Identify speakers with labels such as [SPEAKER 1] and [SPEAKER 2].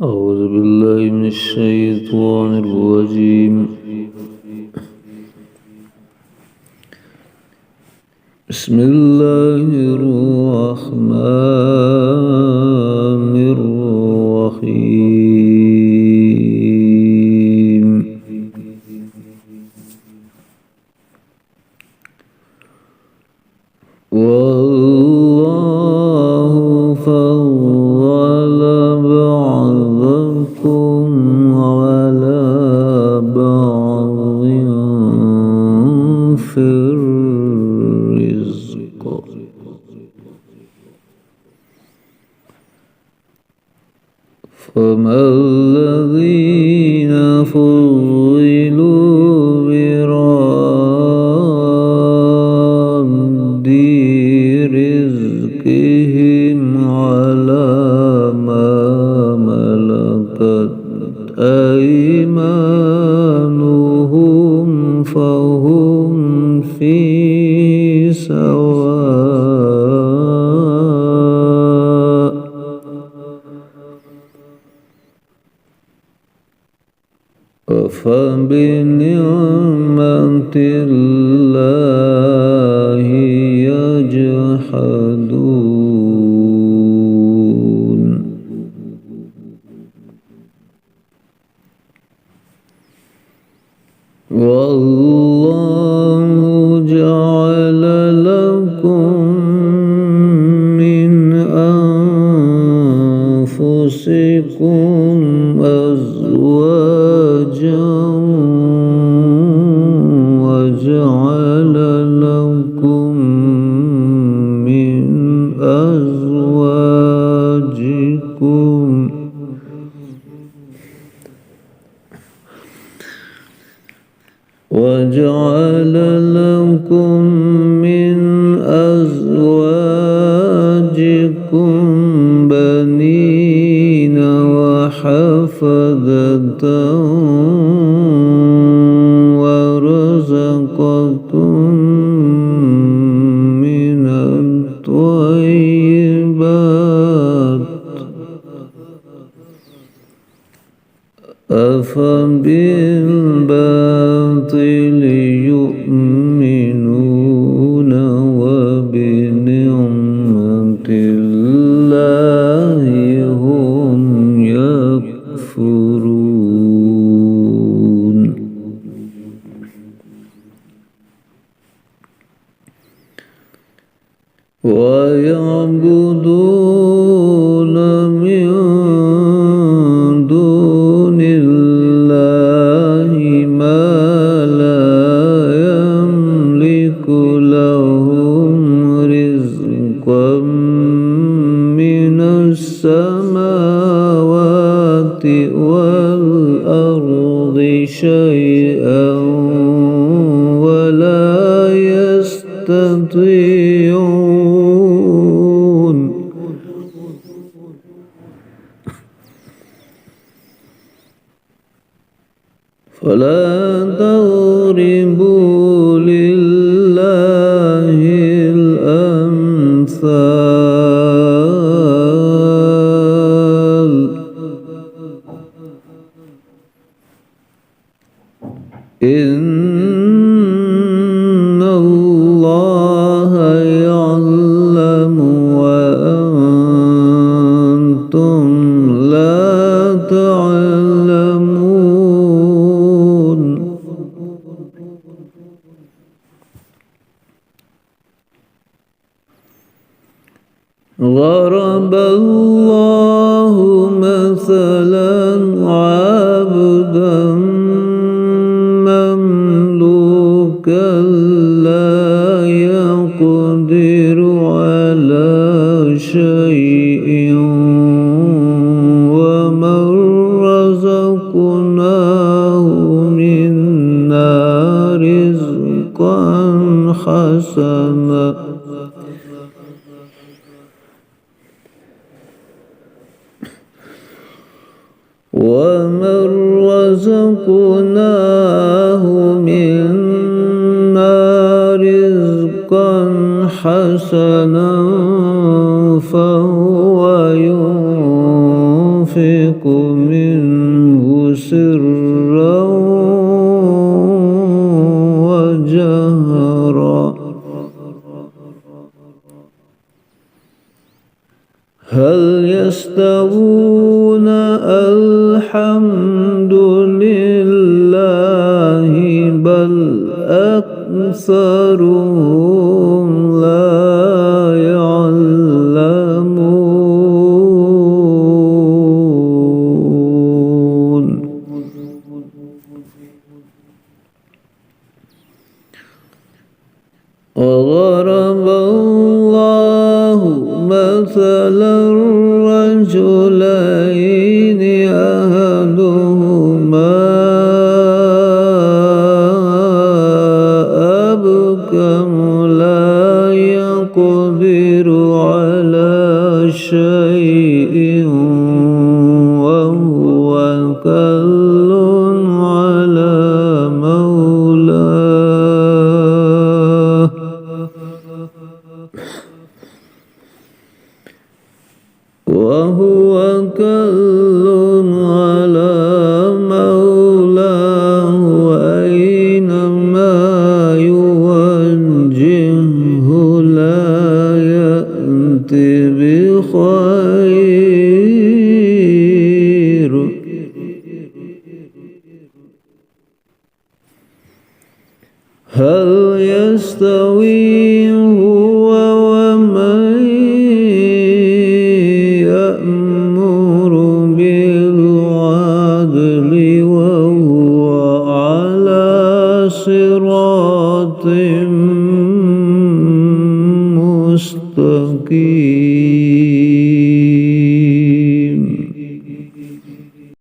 [SPEAKER 1] أعوذ بالله من الشيطان الرجيم. بسم الله الرحمن الرحيم. والله فضل بعضكم على بعض في الرزق، فما الذين فضلوا براد رزقهم على ما ملكت أيمانهم فهم فيه سواء، أفبنعمة الله يجحدون. والله جعل لكم من أنفسكم أزواجا وجعل لكم من أزواجكم بنين وحفدة ورزقكم من الطيبات، أفبالباطل يؤمنون وبنعمة الله هم يكفرون. ويعبدون من دون الله ما لا يملك لهم رزقا من السماوات والأرض شيئا ولا يستطيعون. فلا تضربوا لله الأمثال، إن الله يعلم وأنتم لا تعلمون. ضرب الله مثلا عبدا مملوكا لا يقدر على شيء ومن رزقناه منا رزقا حسنا حسنا فهو ينفق ينفق منه سرا وجهرا هل يستوون الحمد لله بل أكثرهم لا يعلمون وضرب الله مثلا رجلين أحدهما أبكم لا يقدر على شيء وهو كل على مولاه أينما يوجهه لا يأتي بخير هل يستوي هو ومن يأمر بالعدل وهو على صراط مستقيم